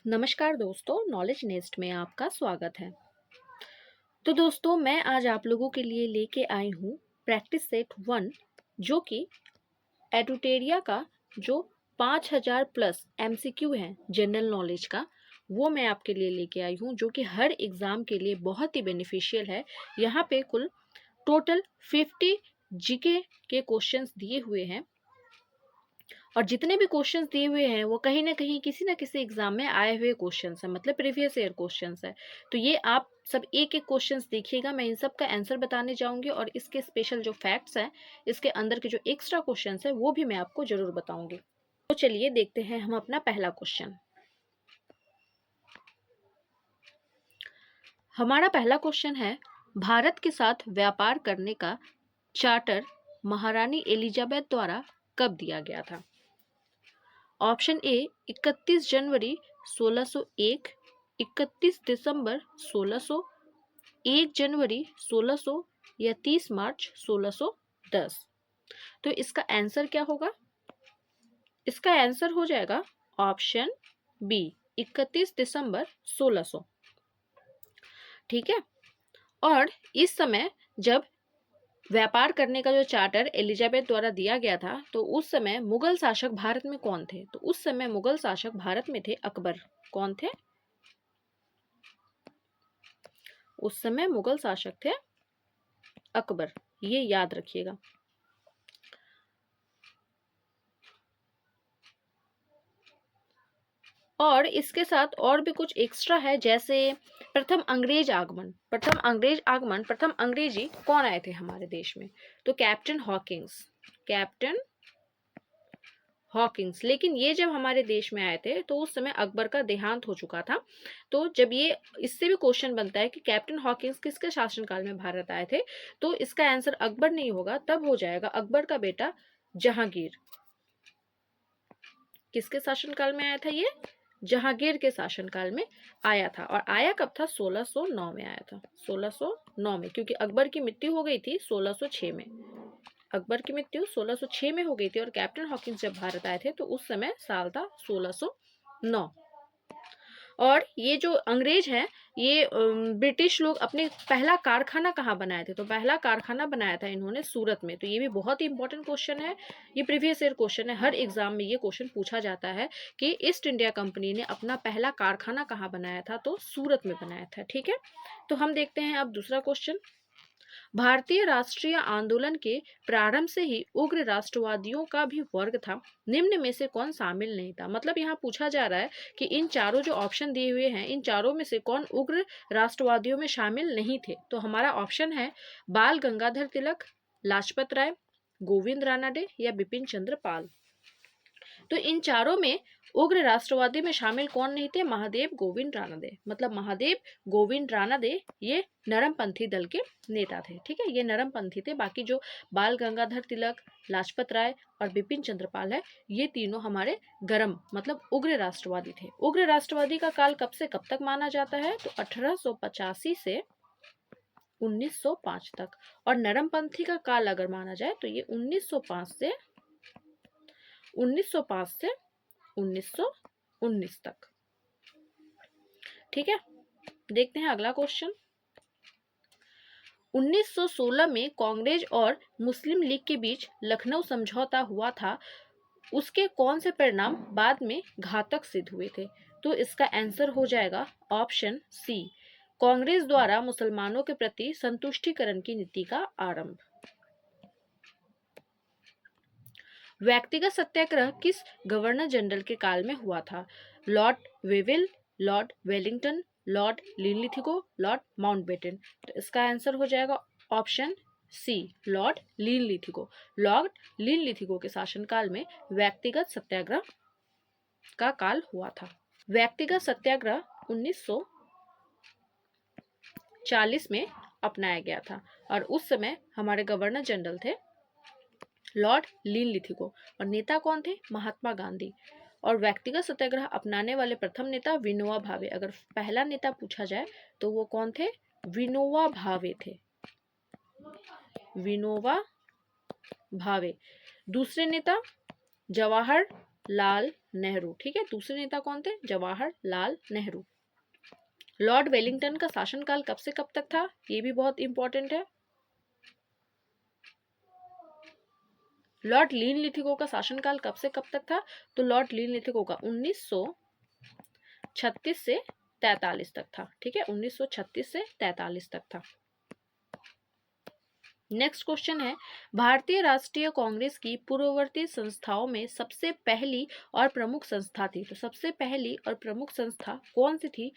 नमस्कार दोस्तों, knowledge nest में आपका स्वागत है। तो दोस्तों, मैं आज आप लोगों के लिए लेके आई हूँ प्रैक्टिस सेट 1, जो कि एडुटेरिया का जो 5000 प्लस एमसीक्यू है जनरल नॉलेज का, वो मैं आपके लिए लेके आई हूँ, जो कि हर एग्ज़ाम के लिए बहुत ही बेनिफिशियल है। यहाँ पे कुल टोटल 50 जीके के क्वेश्चंस दिए हुए हैं, और जितने भी क्वेश्चंस दिए हुए हैं वो कहीं ना कहीं किसी ना किसी एग्जाम में आए हुए क्वेश्चंस हैं, मतलब प्रीवियस ईयर क्वेश्चंस है। तो ये आप सब एक एक क्वेश्चंस देखिएगा, मैं इन सब का आंसर बताने जाऊंगी, और इसके स्पेशल जो फैक्ट्स हैं, इसके अंदर के जो एक्स्ट्रा क्वेश्चंस है वो भी मैं आपको जरूर बताऊंगी। तो चलिए देखते हैं हम अपना पहला क्वेश्चन। हमारा पहला क्वेश्चन है, भारत के साथ व्यापार करने का चार्टर महारानी एलिजाबेथ द्वारा कब दिया गया था? ऑप्शन ए 31 जनवरी 1601, 31 दिसंबर 1600, 1 जनवरी 1600 या 30 मार्च 1610। तो इसका आंसर क्या होगा? इसका आंसर हो जाएगा ऑप्शन बी 31 दिसंबर 1600। ठीक है। और इस समय जब व्यापार करने का जो चार्टर एलिजाबेथ द्वारा दिया गया था, तो उस समय मुगल शासक भारत में कौन थे? तो उस समय मुगल शासक भारत में थे अकबर। कौन थे? उस समय मुगल शासक थे अकबर, ये याद रखिएगा। और इसके साथ और भी कुछ एक्स्ट्रा है, जैसे प्रथम अंग्रेज आगमन। प्रथम अंग्रेजी कौन आए थे हमारे देश में? तो कैप्टन हॉकिंस। Captain Hawkins. लेकिन ये जब हमारे देश में आए थे तो उस समय अकबर का देहांत हो चुका था। तो जब ये, इससे भी क्वेश्चन बनता है कि कैप्टन हॉकिंस किसके शासनकाल में भारत आए थे? तो इसका आंसर अकबर नहीं होगा, तब हो जाएगा अकबर का बेटा जहांगीर। किसके शासनकाल में आया था ये? जहांगीर के शासनकाल में आया था। और आया कब था? 1609 में आया था। 1609 में, क्योंकि अकबर की मृत्यु हो गई थी 1606 में। अकबर की मृत्यु 1606 में हो गई थी, और कैप्टन हॉकिंस जब भारत आए थे तो उस समय साल था 1609। और ये जो अंग्रेज हैं, ये ब्रिटिश लोग अपने पहला कारखाना कहाँ बनाए थे? तो पहला कारखाना बनाया था इन्होंने सूरत में। तो ये भी बहुत ही इंपॉर्टेंट क्वेश्चन है, ये प्रीवियस ईयर क्वेश्चन है, हर एग्जाम में ये क्वेश्चन पूछा जाता है कि ईस्ट इंडिया कंपनी ने अपना पहला कारखाना कहाँ बनाया था? तो सूरत में बनाया था। ठीक है। तो हम देखते हैं अब दूसरा क्वेश्चन। भारतीय राष्ट्रीय आंदोलन के प्रारंभ से ही उग्र राष्ट्रवादियों का भी वर्ग था, निम्न में से कौन शामिल नहीं था? मतलब यहाँ पूछा जा रहा है कि इन चारों जो ऑप्शन दिए हुए हैं, इन चारों में से कौन उग्र राष्ट्रवादियों में शामिल नहीं थे? तो हमारा ऑप्शन है बाल गंगाधर तिलक, लाजपत राय, गोविंद रानाडे या बिपिन चंद्र पाल। तो इन चारों में उग्र राष्ट्रवादी में शामिल कौन नहीं थे? महादेव गोविंद रानाडे। मतलब महादेव गोविंद रानाडे ये नरमपंथी दल के नेता थे। ठीक है, ये नरमपंथी थे। बाकी जो बाल गंगाधर तिलक, लाजपत राय और बिपिन चंद्रपाल है, ये तीनों हमारे गरम मतलब उग्र राष्ट्रवादी थे। उग्र राष्ट्रवादी का काल कब से कब तक माना जाता है? तो 1885 से 1905 तक। और नरमपंथी का काल अगर माना जाए तो ये 1905 से 1919 तक। ठीक है। देखते हैं अगला क्वेश्चन। 1916 में कांग्रेस और मुस्लिम लीग के बीच लखनऊ समझौता हुआ था, उसके कौन से परिणाम बाद में घातक सिद्ध हुए थे? तो इसका आंसर हो जाएगा ऑप्शन सी, कांग्रेस द्वारा मुसलमानों के प्रति संतुष्टिकरण की नीति का आरंभ। व्यक्तिगत सत्याग्रह किस गवर्नर जनरल के काल में हुआ था? Lord Wavell, Lord Wellington, Lord Linlithgow, Lord Mountbatten. तो इसका आंसर हो जाएगा option C, Lord Linlithgow. Lord Linlithgow के शासनकाल में व्यक्तिगत सत्याग्रह का काल हुआ था। व्यक्तिगत सत्याग्रह 1940 में अपनाया गया था, और उस समय हमारे गवर्नर जनरल थे लॉर्ड लिनलिथिगो, और नेता कौन थे? महात्मा गांधी। और व्यक्तिगत सत्याग्रह अपनाने वाले प्रथम नेता विनोबा भावे। अगर पहला नेता पूछा जाए तो वो कौन थे? विनोबा भावे थे। विनोबा भावे। दूसरे नेता जवाहरलाल नेहरू। ठीक है, दूसरे नेता कौन थे? जवाहरलाल नेहरू। लॉर्ड वेलिंगटन का शासनकाल कब से कब तक था? ये भी बहुत इंपॉर्टेंट है। लॉर्ड लिनलिथिगो का शासनकाल कब से कब तक था? तो लॉर्ड लिनलिथिगो का 1936 से 43 तक था। ठीक है, 1936 से 43 तक था। नेक्स्ट क्वेश्चन है, भारतीय राष्ट्रीय कांग्रेस की पूर्ववर्ती संस्थाओं में सबसे पहली और प्रमुख संस्था थी। तो सबसे पहली और प्रमुख संस्था कौन सी थी?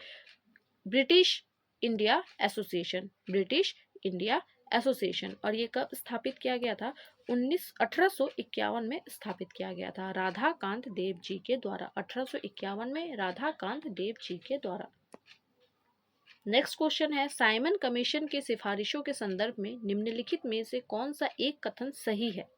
British India association. British India association. और ये कब स्थापित किया गया था? 1851 में स्थापित किया गया था, राधाकांत देव जी के द्वारा। 1851 में राधाकांत देव जी के द्वारा। नेक्स्ट क्वेश्चन है, साइमन कमीशन की सिफारिशों के संदर्भ में निम्नलिखित में से कौन सा एक कथन सही है?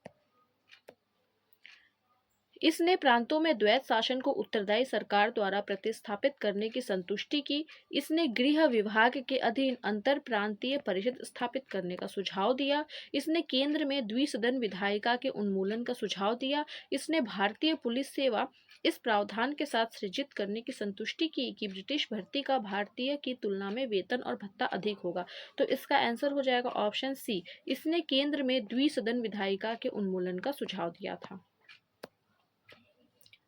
इसने प्रांतों में द्वैत शासन को उत्तरदायी सरकार द्वारा प्रतिस्थापित करने की संतुष्टि की। इसने गृह विभाग के अधीन अंतर प्रांतीय परिषद स्थापित करने का सुझाव दिया। इसने केंद्र में द्विसदन विधायिका के उन्मूलन का सुझाव दिया। इसने भारतीय पुलिस सेवा इस प्रावधान के साथ सृजित करने की संतुष्टि की कि ब्रिटिश भर्ती का भारतीय की तुलना में वेतन और भत्ता अधिक होगा। तो इसका आंसर हो जाएगा ऑप्शन सी, इसने केंद्र में द्विसदन विधायिका के उन्मूलन का सुझाव दिया था।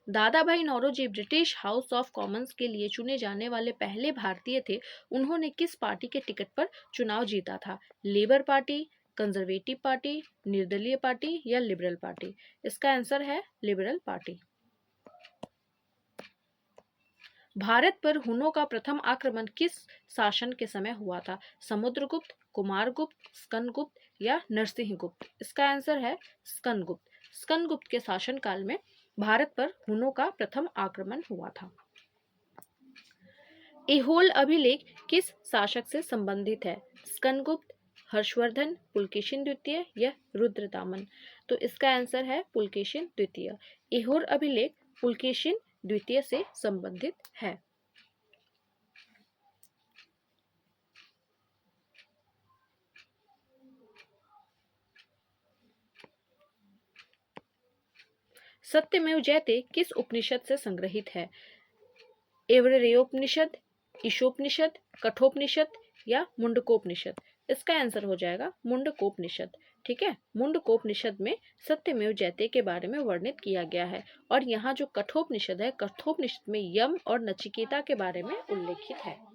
Dadabhai Naoroji British House of Commons के लिए चुने जाने वाले पहले भारतीय थे। उन्होंने किस पार्टी के टिकट पर चुनाव जीता था? लेबर पार्टी, कंजर्वेटिव पार्टी, निर्दलीय पार्टी या लिबरल पार्टी? इसका आंसर है लिबरल पार्टी। भारत पर हुनों का प्रथम आक्रमण किस शासन के समय हुआ था? समुद्रगुप्त, कुमारगुप्त, स्कंदगुप्त या नरसिंहगुप्त? इसका आंसर है स्कंदगुप्त। स्कंदगुप्त के शासनकाल में भारत पर हुनों का प्रथम आक्रमण हुआ था। ऐहोल अभिलेख किस शासक से संबंधित है? स्कंदगुप्त, हर्षवर्धन, पुलकेशिन द्वितीय या रुद्रतामन? तो इसका आंसर है पुलकेशिन द्वितीय। ऐहोल अभिलेख पुलकेशिन द्वितीय से संबंधित है। सत्यमेव जयते किस उपनिषद से संग्रहित है? ऐवरेयोपनिषद, ईशोपनिषद, कठोपनिषद या मुंडकोपनिषद? इसका आंसर हो जाएगा मुंडकोपनिषद। ठीक है, मुंडकोपनिषद में सत्यमेव जयते के बारे में वर्णित किया गया है। और यहाँ जो कठोपनिषद है, कठोपनिषद में यम और नचिकेता के बारे में उल्लेखित है।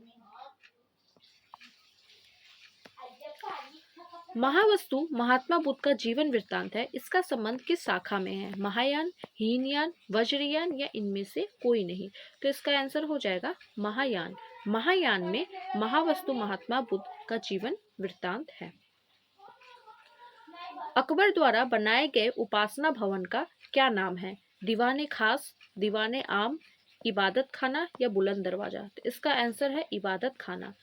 महावस्तु महात्मा बुद्ध का जीवन वृत्तांत है। इसका संबंध किस शाखा में है? महायान, हीनयान, वज्रयान या इनमें से कोई नहीं? तो इसका आंसर हो जाएगा महायान। महायान में महावस्तु महात्मा बुद्ध का जीवन वृत्तांत है। अकबर द्वारा बनाए गए उपासना भवन का क्या नाम है? दीवाने खास, दीवाने आम, इबादत खाना या बुलंद दरवाजा? तो इसका आंसर है इबादत खाना।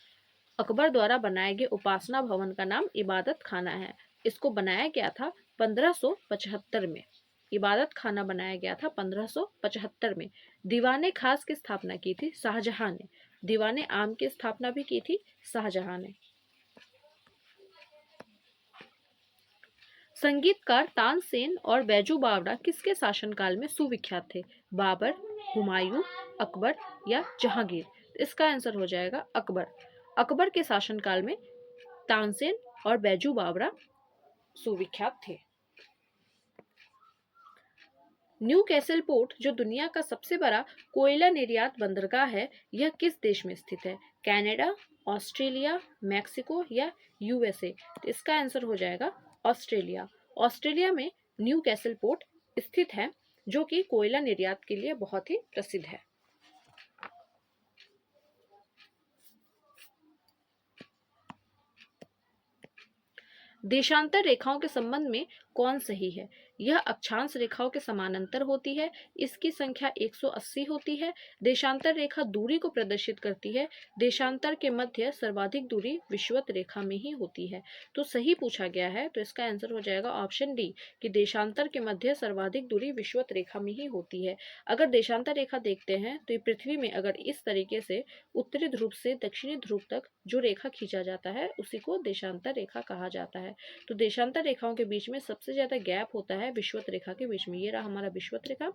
अकबर द्वारा बनाए गए उपासना भवन का नाम इबादत खाना है। इसको बनाया गया था 1575 में। इबादत खाना बनाया गया था 1575 में। दीवाने खास की स्थापना की थी शाहजहां ने। दीवाने आम की स्थापना भी की थी शाहजहां ने। संगीतकार तानसेन और बैजू बावरा किसके शासनकाल में सुविख्यात थे? बाबर, हुमायूं, अकबर या जहांगीर? इसका आंसर हो जाएगा अकबर। अकबर के शासनकाल में तानसेन और बैजू बावरा सुविख्यात थे। न्यू कैसल पोर्ट जो दुनिया का सबसे बड़ा कोयला निर्यात बंदरगाह है, यह किस देश में स्थित है? कनाडा, ऑस्ट्रेलिया, मैक्सिको या यूएसए? तो इसका आंसर हो जाएगा ऑस्ट्रेलिया। ऑस्ट्रेलिया में न्यू कैसल पोर्ट स्थित है, जो कि कोयला निर्यात के लिए बहुत ही प्रसिद्ध है। देशांतर रेखाओं के संबंध में कौन सही है? यह अक्षांश रेखाओं के समानांतर होती है। इसकी संख्या 180 होती है। देशांतर रेखा दूरी को प्रदर्शित करती है। देशांतर के मध्य सर्वाधिक दूरी विषुवत रेखा में ही होती है। तो सही पूछा गया है, तो इसका आंसर हो जाएगा ऑप्शन डी कि देशांतर के मध्य सर्वाधिक दूरी विषुवत रेखा में ही होती है। अगर देशांतर रेखा देखते हैं तो ये पृथ्वी में अगर इस तरीके से उत्तरी ध्रुव से दक्षिणी ध्रुव तक जो रेखा खींचा जाता है, उसी को देशांतर रेखा कहा जाता है। तो देशांतर रेखाओं के बीच में सबसे ज्यादा गैप होता है विषुवत रेखा के बीच में। ये रहा हमारा विषुवत रेखा,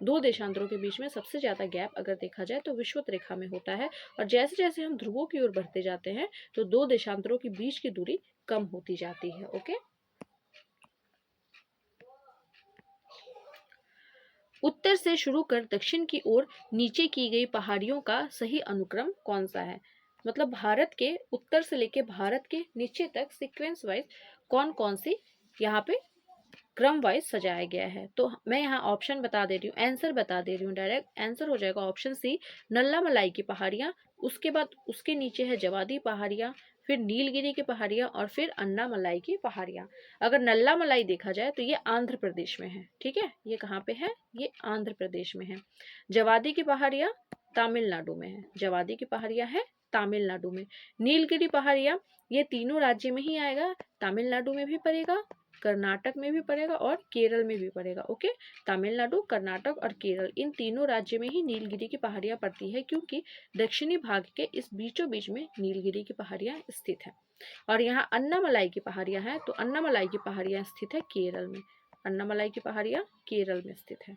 दो देशांतरों के बीच में सबसे ज्यादा गैप अगर देखा जाए तो विषुवत रेखा में होता है। और जैसे जैसे हम ध्रुवों की ओर बढ़ते जाते हैं तो दो देशांतरों के बीच की दूरी कम होती जाती है। ओके, उत्तर से शुरू कर दक्षिण की ओर नीचे की गई पहाड़ियों का सही अनुक्रम कौन सा है? मतलब भारत के उत्तर से लेके भारत के नीचे तक सीक्वेंस वाइज कौन कौन सी यहाँ पे क्रम वाइज सजाया गया है। तो मैं यहाँ ऑप्शन बता दे रही हूँ, आंसर बता दे रही हूँ। डायरेक्ट आंसर हो जाएगा ऑप्शन सी, नल्ला मलाई की पहाड़ियाँ, उसके बाद उसके नीचे है जवादी पहाड़ियाँ, फिर नीलगिरी की पहाड़ियाँ और फिर अन्ना मलाई की पहाड़ियाँ। अगर नल्ला मलाई देखा जाए तो ये आंध्र प्रदेश में है। ठीक है, ये कहाँ पे है? ये आंध्र प्रदेश में है। जवादी की पहाड़ियाँ तमिलनाडु में है। जवादी की पहाड़ियाँ है तमिलनाडु में। नीलगिरी पहाड़ियाँ ये तीनों राज्य में ही आएगा, तमिलनाडु में भी पड़ेगा, कर्नाटक में भी पड़ेगा और केरल में भी पड़ेगा। ओके, तमिलनाडु, कर्नाटक और केरल, इन तीनों राज्य में ही नीलगिरी की पहाड़ियां पड़ती है, क्योंकि दक्षिणी भाग के इस बीचों बीच में नीलगिरी की पहाड़ियां स्थित है। और यहाँ अन्नामलाई की पहाड़ियां हैं, तो अन्नामलाई की पहाड़ियां स्थित है केरल में। अन्नामलाई की पहाड़ियां केरल में स्थित है।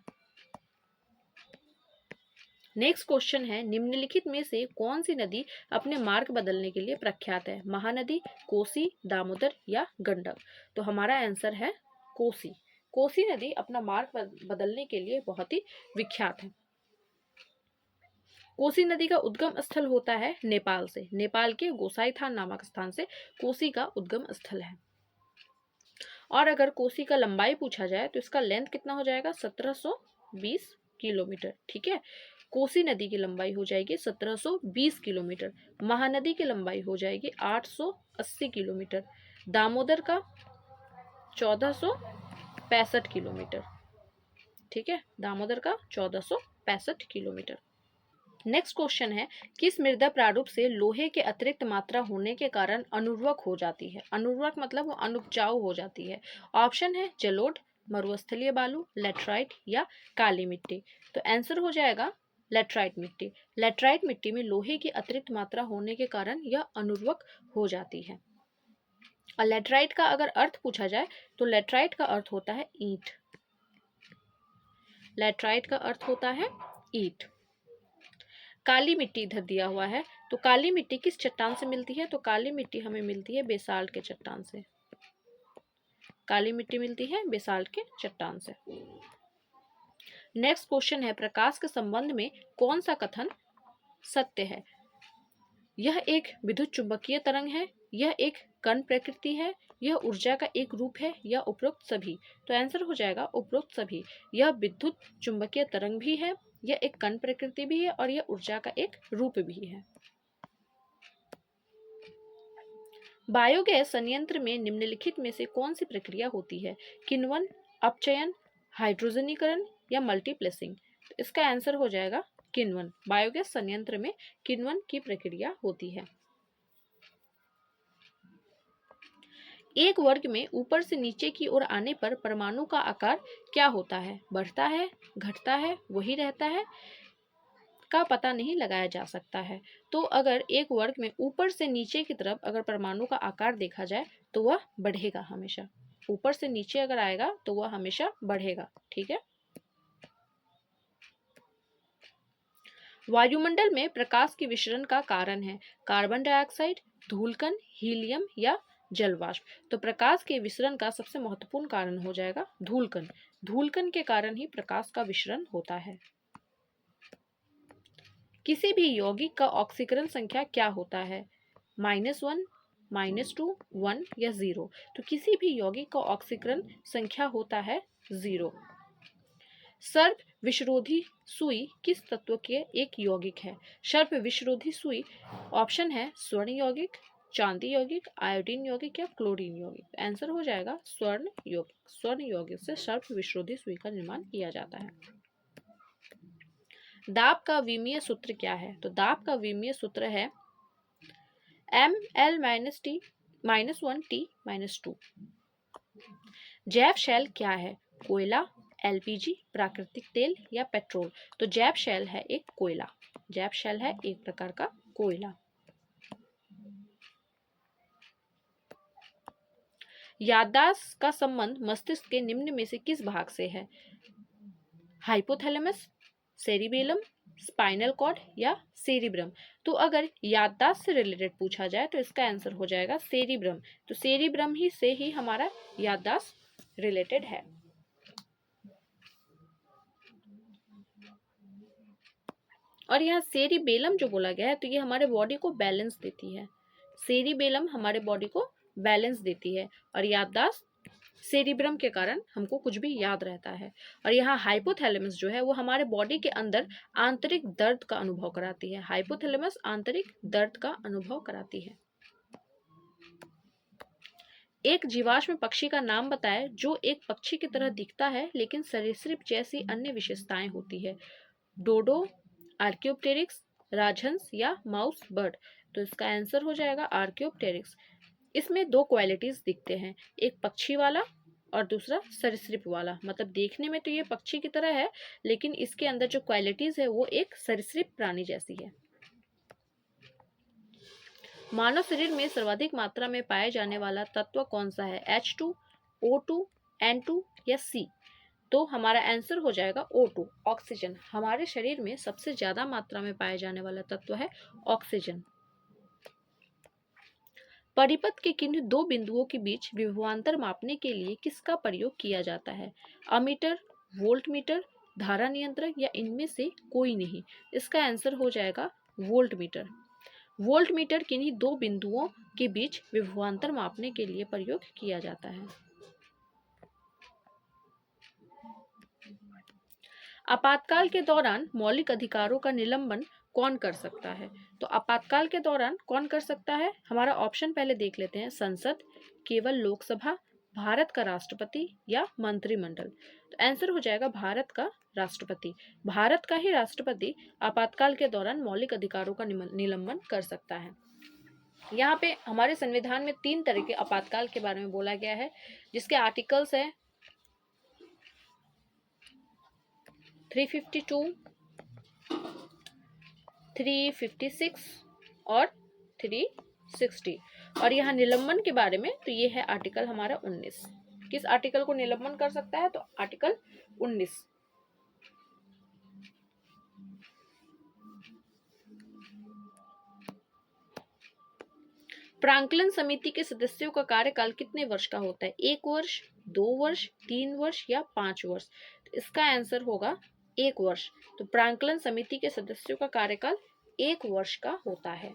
नेक्स्ट क्वेश्चन है, निम्नलिखित में से कौन सी नदी अपने मार्ग बदलने के लिए प्रख्यात है? महानदी, कोसी, दामोदर या गंडक? तो हमारा आंसर है कोसी। कोसी नदी अपना मार्ग बदलने के लिए बहुत ही विख्यात है। कोसी नदी का उद्गम स्थल होता है नेपाल से। नेपाल के गोसाईथान नामक स्थान से कोसी का उद्गम स्थल है। और अगर कोसी का लंबाई पूछा जाए तो इसका लेंथ कितना हो जाएगा? 1720 किलोमीटर। ठीक है, कोसी नदी की लंबाई हो जाएगी 1720 किलोमीटर। महानदी की लंबाई हो जाएगी 880 किलोमीटर। दामोदर का 1465 किलोमीटर। ठीक है, दामोदर का 1465 किलोमीटर। नेक्स्ट क्वेश्चन है, किस मृदा प्रारूप से लोहे के अतिरिक्त मात्रा होने के कारण अनुर्वरक हो जाती है? अनुर्वरक मतलब वो अनुपजाऊ हो जाती है। ऑप्शन है जलोढ़, मरुस्थलीय बालू, लेटराइट या काली मिट्टी। तो आंसर हो जाएगा लेटराइट मिट्टी। लेटराइट मिट्टी में लोहे की अतिरिक्त मात्रा होने के कारण यह अनुर्वरक हो जाती है। और लेटराइट का अगर अर्थ पूछा जाए तो लेटराइट का अर्थ होता है ईंट। लेटराइट का अर्थ होता है ईंट। काली मिट्टी इधर दिया हुआ है, तो काली मिट्टी किस चट्टान से मिलती है? तो काली मिट्टी हमें मिलती है बेसाल्ट के चट्टान से। काली मिट्टी मिलती है बेसाल्ट के चट्टान से। नेक्स्ट क्वेश्चन है, प्रकाश के संबंध में कौन सा कथन सत्य है? यह एक विद्युत चुंबकीय तरंग है, यह एक कण प्रकृति है, यह ऊर्जा का एक रूप है या उपरोक्त सभी? तो आंसर हो जाएगा उपरोक्त सभी। यह विद्युत चुंबकीय तरंग भी है, यह एक कण प्रकृति भी है और यह ऊर्जा का एक रूप भी है। बायोगैस संयंत्र में निम्नलिखित में से कौन सी प्रक्रिया होती है? किण्वन, अपचयन, हाइड्रोजनीकरण या मल्टीप्लेसिंग? तो इसका आंसर हो जाएगा किण्वन। बायोगैस संयंत्र में किण्वन की प्रक्रिया होती है। एक वर्ग में ऊपर से नीचे की ओर आने पर परमाणु का आकार क्या होता है? बढ़ता है, घटता है, वही रहता है? का पता नहीं लगाया जा सकता है। तो अगर एक वर्ग में ऊपर से नीचे की तरफ अगर परमाणु का आकार देखा जाए तो वह बढ़ेगा हमेशा। ऊपर से नीचे अगर आएगा तो वह हमेशा बढ़ेगा। ठीक है, वायुमंडल में प्रकाश के विसरण का कारण है कार्बन डाइऑक्साइड, धूलकण, हीलियम या जलवाष्प? तो प्रकाश के विसरण का सबसे महत्वपूर्ण कारण हो जाएगा धूलकण। धूलकण के कारण ही प्रकाश का विसरण होता है। किसी भी यौगिक का ऑक्सीकरण संख्या क्या होता है? -1, -2, 1 या 0? तो किसी भी यौगिक का ऑक्सीकरण संख्या होता है 0। सर्प विषरोधी सुई किस तत्व के एक यौगिक है? सर्प विषरोधी सुई ऑप्शन है स्वर्ण यौगिक, चांदी यौगिक, आयोडीन यौगिक या क्लोरीन यौगिक। आंसर हो जाएगा स्वर्ण यौगिक। स्वर्ण यौगिक से सर्प विषरोधी सुई का निर्माण किया जाता है। दाब का विमीय सूत्र क्या है? तो दाब का विमीय सूत्र है Ml-T-1T-2। जैव शैल क्या है? कोयला, एलपीजी, प्राकृतिक तेल या पेट्रोल? तो जैव शैल है एक कोयला। जैव शैल है एक प्रकार का कोयला। याददाश्त का संबंध मस्तिष्क के निम्न में से किस भाग से है? हाइपोथैलेमस, सेरिबेलम, स्पाइनल कॉर्ड या सेरिब्रम? तो अगर याददाश्त से रिलेटेड पूछा जाए तो इसका आंसर हो जाएगा सेरिब्रम। तो सेरिब्रम ही से ही हमारा याददाश्त रिलेटेड है। और यहाँ सेरिबेलम जो बोला गया है तो ये हमारे बॉडी को बैलेंस देती है। सेरिबेलम हमारे बॉडी को बैलेंस देती है और याददाश्त सेरिब्रम के कारण हमको कुछ भी याद रहता है। और यहाँ हाइपोथैलेमस जो है वो हमारे बॉडी के अंदर आंतरिक दर्द का अनुभव कराती है। हाइपोथैलेमस आंतरिक दर्द का अनुभव कराती है। एक जीवाश्म पक्षी का नाम बताएं जो एक पक्षी की तरह दिखता है लेकिन सरीसृप जैसी अन्य विशेषताएं होती है। डोडो, आर्कियोप्टेरिक्स, राजहंस या माउस बर्ड? तो इसका आंसर हो जाएगा आर्कियोप्टेरिक्स। इसमें दो क्वालिटीज दिखते हैं, एक पक्षी वाला और दूसरा सरीसृप वाला। मतलब देखने में तो ये पक्षी की तरह है लेकिन इसके अंदर जो क्वालिटीज है वो एक सरीसृप प्राणी जैसी है। मानव शरीर में सर्वाधिक मात्रा में पाए जाने वाला तत्व कौन सा है? H2, O2, N2 या C? तो हमारा आंसर हो जाएगा O2, ऑक्सीजन। हमारे शरीर में सबसे ज्यादा मात्रा में पाए जाने वाला तत्व है ऑक्सीजन। परिपथ के किन्हीं दो बिंदुओं के बीच विभवांतर मापने के लिए किसका प्रयोग किया जाता है? अमीटर, वोल्टमीटर, धारा नियंत्रक या इनमें से कोई नहीं? इसका आंसर हो जाएगा वोल्टमीटर। वोल्टमीटर किन्हीं दो बिंदुओं के बीच विभवांतर मापने के लिए प्रयोग किया जाता है। आपातकाल के दौरान मौलिक अधिकारों का निलंबन कौन कर सकता है? तो आपातकाल के दौरान कौन कर सकता है? हमारा ऑप्शन पहले देख लेते हैं, संसद, केवल लोकसभा, भारत का राष्ट्रपति या मंत्रिमंडल? तो आंसर हो जाएगा भारत का राष्ट्रपति। भारत का ही राष्ट्रपति आपातकाल के दौरान मौलिक अधिकारों का निलंबन कर सकता है। यहाँ पे हमारे संविधान में 3 तरह के आपातकाल के बारे में बोला गया है जिसके आर्टिकल्स है 352, 356 और 360। और यहाँ निलंबन के बारे में तो ये है आर्टिकल हमारा 19। किस आर्टिकल को निलंबन कर सकता है? तो आर्टिकल 19। प्रांकलन समिति के सदस्यों का कार्यकाल कितने वर्ष का होता है? 1 वर्ष, 2 वर्ष, 3 वर्ष या 5 वर्ष? तो इसका आंसर होगा 1 वर्ष। तो प्रांकलन समिति के सदस्यों का कार्यकाल 1 वर्ष का होता है।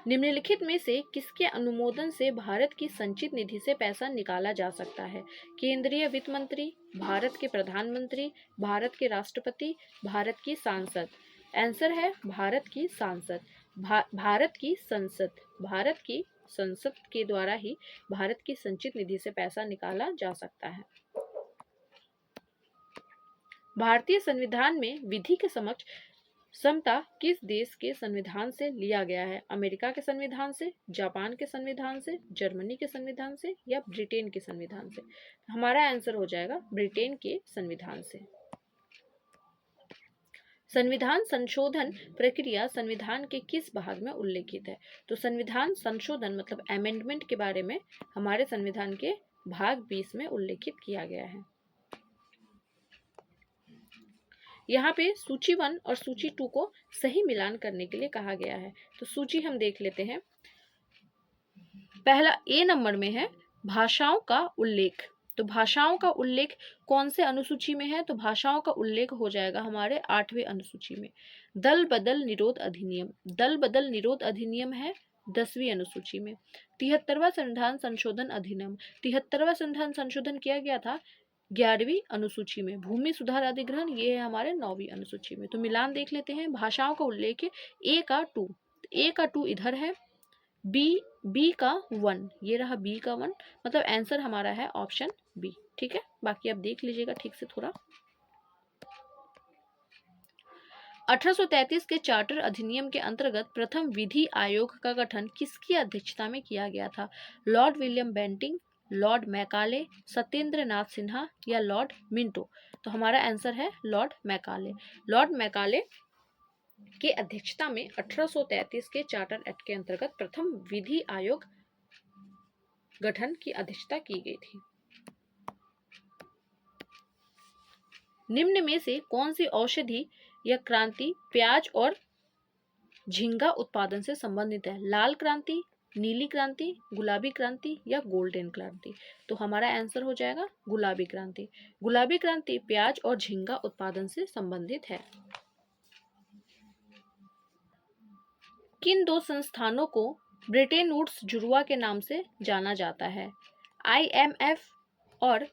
निम्नलिखित में से किसके अनुमोदन से भारत की संचित निधि से पैसा निकाला जा सकता है? केंद्रीय वित्त मंत्री, भारत के प्रधानमंत्री, भारत के राष्ट्रपति, भारत की सांसद? आंसर है भारत की सांसद। भारत की संसद, भारत की संसद के द्वारा ही भारत की संचित निधि से पैसा निकाला जा सकता है। भारतीय संविधान में विधि के समक्ष समता किस देश के संविधान से लिया गया है? अमेरिका के संविधान से, जापान के संविधान से, जर्मनी के संविधान से या ब्रिटेन के संविधान से? हमारा आंसर हो जाएगा ब्रिटेन के संविधान से। संविधान संशोधन प्रक्रिया संविधान के किस भाग में उल्लेखित है? तो संविधान संशोधन मतलब अमेंडमेंट के बारे में हमारे संविधान के भाग 20 में उल्लेखित किया गया है। यहाँ पे सूची 1 और सूची 2 को सही मिलान करने के लिए कहा गया है। तो सूची हम देख लेते हैं। पहला ए नंबर में है भाषाओं का उल्लेख। तो भाषाओं का उल्लेख कौन से अनुसूची में है? तो भाषाओं का उल्लेख हो जाएगा हमारे 8वें अनुसूची में। दल बदल निरोध अधिनियम, दल बदल निरोध अधिनियम है 10वीं अनुसूची में। 73वां संविधान संशोधन अधिनियम, 73वां संविधान संशोधन किया गया था 11वीं अनुसूची में। भूमि सुधार अधिग्रहण ये है हमारे 9वीं अनुसूची में। तो मिलान देख लेते हैं। भाषाओं का उल्लेख है ए का 2, ए का 2 इधर है, बी का 1, ये रहा बी का 1, मतलब आंसर हमारा है ऑप्शन बी। ठीक है, बाकी आप देख लीजिएगा ठीक से थोड़ा। 1833 के चार्टर अधिनियम के अंतर्गत प्रथम विधि आयोग का गठन किसकी अध्यक्षता में किया गया था? Lord William Bentinck, Lord Macaulay, Satyendra Nath Sinha या लॉर्ड मिंटो? तो हमारा आंसर है लॉर्ड मैकाले। लॉर्ड मैकाले के अध्यक्षता में 1833 के चार्टर एक्ट के अंतर्गत प्रथम विधि आयोग गठन की अध्यक्षता की गई थी। निम्न में से कौन सी औषधि या क्रांति प्याज और झींगा उत्पादन से संबंधित है? लाल क्रांति, नीली क्रांति, गुलाबी क्रांति या गोल्डन क्रांति? तो हमारा आंसर हो जाएगा गुलाबी क्रांति। गुलाबी क्रांति प्याज और झींगा उत्पादन से संबंधित है। किन दो संस्थानों को ब्रेटन वुड्स जुड़वा के नाम से जाना जाता है? IMF और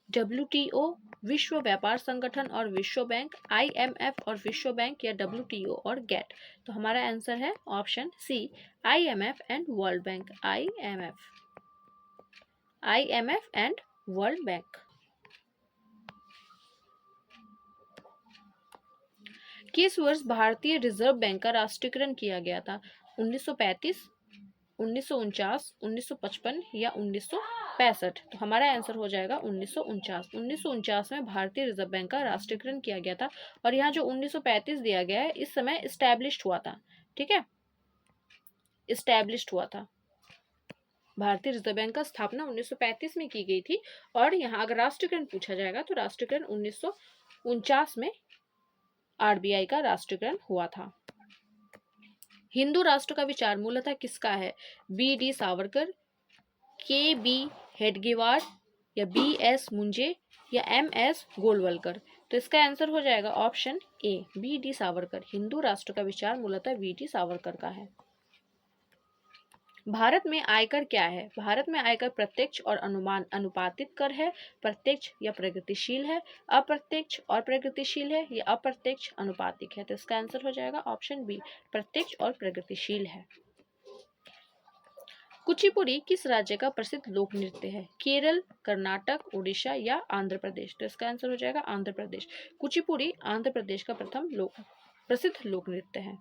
WTO, विश्व व्यापार संगठन और विश्व बैंक, IMF और विश्व बैंक या WTO और गेट? तो हमारा आंसर है option C, IMF and World Bank. IMF and World Bank. किस वर्ष भारतीय रिजर्व बैंक का राष्ट्रीयकरण किया गया था? 1935, 1949, 1955 या 1965? तो हमारा आंसर हो जाएगा 1949। 1949 में भारतीय रिजर्व बैंक का राष्ट्रीयकरण किया गया था। और यहाँ जो 1935 दिया गया है, इस समय इस्टेब्लिश्ड हुआ था। ठीक है, इस्टेब्लिश्ड हुआ था। भारतीय रिजर्व बैंक का स्थापना 1935 में की गई थी। और यहाँ अगर राष्ट्रीयकरण पूछा जाएगा तो राष्ट्रीयकरण 1949 में RBI का राष्ट्रीयकरण हुआ था। हिंदू राष्ट्र का विचार मूलतः किसका है? BD सावरकर, KB हेडगेवार या BS मुंजे या MS गोलवलकर? तो इसका आंसर हो जाएगा option A, BD Savarkar. Hindu राष्ट्र का विचार मूलतः BD सावरकर का है। भारत में आयकर क्या है? भारत में आयकर प्रत्यक्ष और अनुपातित कर है, प्रत्यक्ष या प्रगतिशील है, अप्रत्यक्ष और प्रगतिशील है या अप्रत्यक्ष अनुपातिक है? तो इसका आंसर हो जाएगा ऑप्शन बी, प्रत्यक्ष और प्रगतिशील है। कुचिपुड़ी किस राज्य का प्रसिद्ध लोक नृत्य है? केरल, कर्नाटक, उड़ीसा या आंध्र प्रदेश? तो इसका आंसर हो जाएगा आंध्र प्रदेश। कुचिपुड़ी आंध्र प्रदेश का प्रसिद्ध लोक नृत्य है।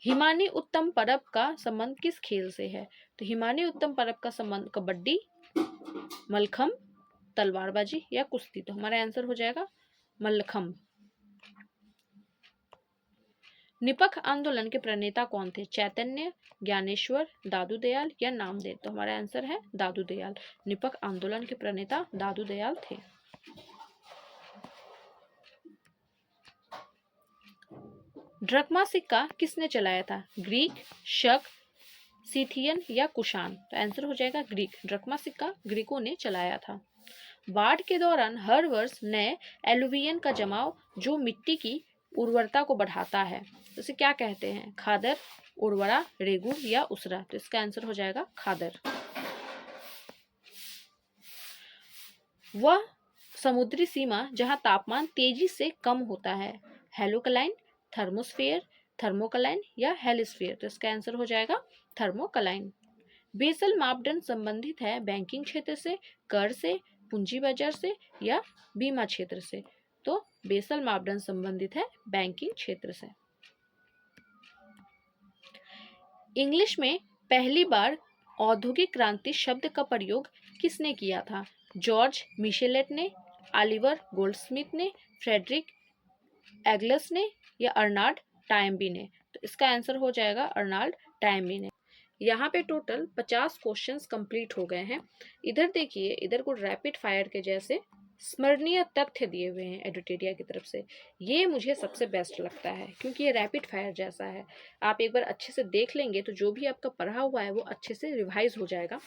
हिमानी उत्तम परब का संबंध किस खेल से है? तो हिमानी उत्तम परब का संबंध कबड्डी, मलखम, तलवारबाजी या कुश्ती? तो हमारा आंसर हो जाएगा मल्लखम। निपख आंदोलन के प्रणेता कौन थे? चैतन्य, ज्ञानेश्वर, दादू दयाल या नामदेव? तो हमारा आंसर है दादू दयाल। निपख आंदोलन के प्रणेता दादू दयाल थे। ड्रकमा सिक्का किसने चलाया था? ग्रीक, शक, सीथियन या कुषाण? तो आंसर हो जाएगा ग्रीक। ड्रकमा सिक्का ग्रीकों ने चलाया था। बाढ़ के दौरान हर वर्ष नए एलुवियन का जमाव जो मिट्टी की उर्वरता को बढ़ाता है, उसे क्या कहते हैं? खादर, उर्वरा, रेगू या उसरा? तो इसका आंसर हो जाएगा खादर। वह समुद्री सीमा जहां तापमान तेजी से कम होता है, हेलोकलाइन, थर्मोस्फेयर, थर्मोकलाइन या हेलिस्फेयर? तो इसका आंसर हो जाएगा थर्मोकलाइन। बेसल मापदंड संबंधित है बैंकिंग क्षेत्र से, कर से, पूंजी बाजार से या बीमा क्षेत्र से? तो बेसल मापदंड संबंधित है बैंकिंग क्षेत्र से। इंग्लिश में पहली बार औद्योगिक क्रांति शब्द का प्रयोग किसने किया था? जॉर्ज मिशेलेट ने, ऑलिवर गोल्डस्मिथ ने, फ्रेडरिक एग्लस ने या अर्नाल्ड टायम्बी ने? तो इसका आंसर हो जाएगा अर्नाल्ड टायम्बी ने। यहाँ पे टोटल 50 क्वेश्चंस कंप्लीट हो गए हैं। इधर देखिए, इधर को रैपिड फायर के जैसे स्मरणीय तथ्य दिए हुए हैं एडुटेरिया की तरफ से। ये मुझे सबसे बेस्ट लगता है क्योंकि ये रैपिड फायर जैसा है। आप एक बार अच्छे से देख लेंगे तो जो भी आपका पढ़ा हुआ है वो अच्छे से रिवाइज हो जाएगा।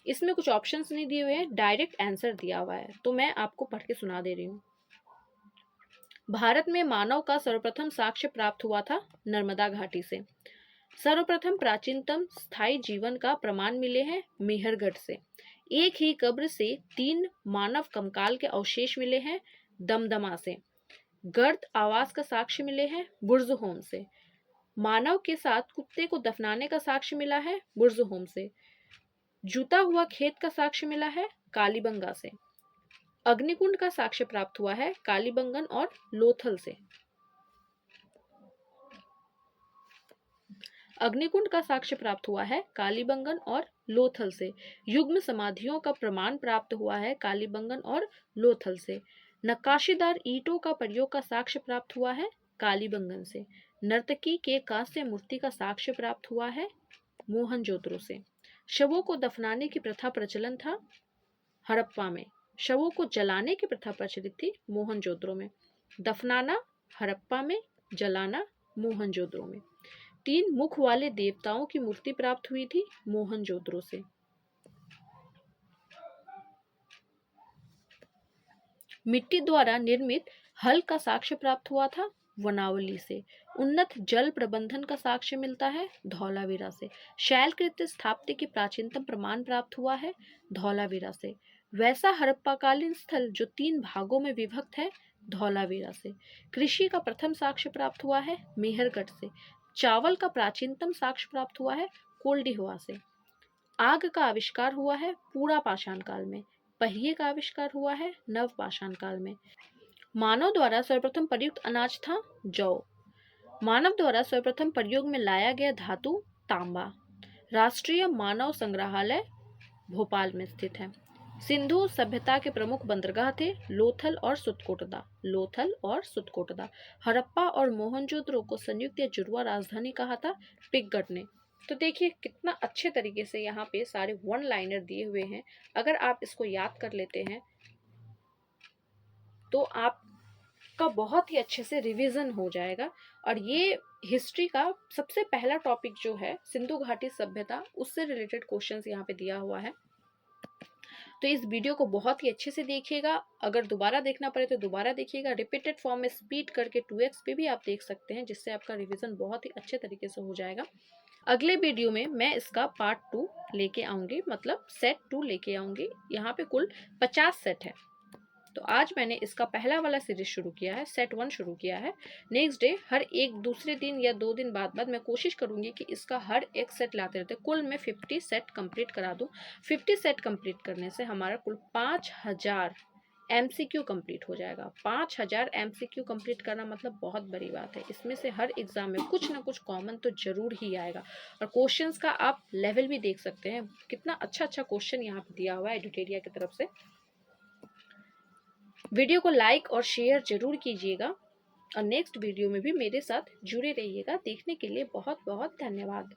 इसमें कुछ ऑप्शंस नहीं दिए हुए हैं, डायरेक्ट आंसर दिया हुआ है, तो मैं आपको पढ़ के सुना दे रही हूँ। भारत में मानव का सर्वप्रथम साक्ष्य प्राप्त हुआ था नर्मदा घाटी से। सर्वप्रथम प्राचीनतम स्थायी जीवन का प्रमाण मिले हैं मेहरगढ़ से। एक ही कब्र से 3 मानव कंकाल के अवशेष मिले हैं दमदमा से। गर्द आवास का साक्ष्य मिले हैं बुर्ज़होम से। मानव के साथ कुत्ते को दफनाने का साक्ष्य मिला है बुर्ज़होम से। जूता हुआ खेत का साक्ष्य मिला है कालीबंगा से। अग्निकुंड का साक्ष्य प्राप्त हुआ है कालीबंगन और लोथल से। अग्निकुंड का साक्ष्य प्राप्त हुआ है कालीबंगन और लोथल से। युग्म समाधियों का प्रमाण प्राप्त हुआ है कालीबंगन और लोथल से। नक्काशीदार ईंटों का प्रयोग का साक्ष्य प्राप्त हुआ है कालीबंगन से। नर्तकी के कांस्य मूर्ति का साक्ष्य प्राप्त हुआ है मोहनजोदड़ो से। शवों को दफनाने की प्रथा प्रचलन था हड़प्पा में। शवों को जलाने की प्रथा प्रचलित थी मोहनजोदड़ो में। दफनाना हड़प्पा में, जलाना मोहनजोदड़ो में। 3 मुख वाले देवताओं की मूर्ति प्राप्त हुई थी मोहनजोदड़ो से। मिट्टी द्वारा निर्मित हल का साक्ष्य प्राप्त हुआ था वनावली से। उन्नत जल प्रबंधन का साक्ष्य मिलता है धौलावीरा से। शैलकृत स्थापत्य की प्राचीनतम प्रमाण प्राप्त हुआ है धौलावीरा से। वैसा हड़प्पाकालीन स्थल जो 3 भागों में विभक्त है धौलावीरा से। कृषि का प्रथम साक्ष्य प्राप्त हुआ है मेहरगढ़ से। चावल का प्राचीनतम साक्ष्य प्राप्त हुआ है कोल्डिहवा से। आग का आविष्कार हुआ है पूरा पाषाण काल में। पहिए का आविष्कार हुआ है नव पाषाण काल में। मानव द्वारा सर्वप्रथम प्रयुक्त अनाज था जौ। मानव द्वारा सर्वप्रथम प्रयोग में लाया गया धातु तांबा। राष्ट्रीय मानव संग्रहालय भोपाल में स्थित है। सिंधु सभ्यता के प्रमुख बंदरगाह थे लोथल और सुतकोटदा। लोथल और सुतकोटदा। हड़प्पा और मोहनजोदड़ो को संयुक्त या जुड़वा राजधानी कहा था पिकगढ़ ने। तो देखिए कितना अच्छे तरीके से यहाँ पे सारे वन लाइनर दिए हुए हैं। अगर आप इसको याद कर लेते हैं तो आपका बहुत ही अच्छे से रिवीजन हो जाएगा। और ये हिस्ट्री का सबसे पहला टॉपिक जो है सिंधु घाटी सभ्यता, उससे रिलेटेड क्वेश्चंस यहाँ पे दिया हुआ है। तो इस वीडियो को बहुत ही अच्छे से देखिएगा। अगर दोबारा देखना पड़े तो दोबारा देखिएगा। रिपीटेड फॉर्म में स्पीड करके 2x पे भी आप देख सकते हैं, जिससे आपका रिवीजन बहुत ही अच्छे तरीके से हो जाएगा। अगले वीडियो में मैं इसका पार्ट 2 लेके आऊंगी, मतलब सेट 2 लेके आऊंगी। यहाँ पे कुल 50 सेट है। तो आज मैंने इसका पहला वाला सीरीज शुरू किया है, सेट 1 शुरू किया है। नेक्स्ट डे हर एक दूसरे दिन या 2 दिन बाद मैं कोशिश करूंगी कि इसका हर एक सेट लाते रहते। कुल मैं 50 सेट कंप्लीट करा दूं। 50 सेट कंप्लीट करने से हमारा कुल 5000 MCQ कंप्लीट हो जाएगा। 5000 MCQ कंप्लीट करना मतलब बहुत बड़ी बात है। इसमें से हर एग्जाम में कुछ ना कुछ कॉमन तो जरूर ही आएगा। और क्वेश्चंस का आप लेवल भी देख सकते हैं, कितना अच्छा अच्छा क्वेश्चन यहाँ पे दिया हुआ है एडुटेरिया की तरफ से। वीडियो को लाइक और शेयर जरूर कीजिएगा और नेक्स्ट वीडियो में भी मेरे साथ जुड़े रहिएगा। देखने के लिए बहुत बहुत धन्यवाद।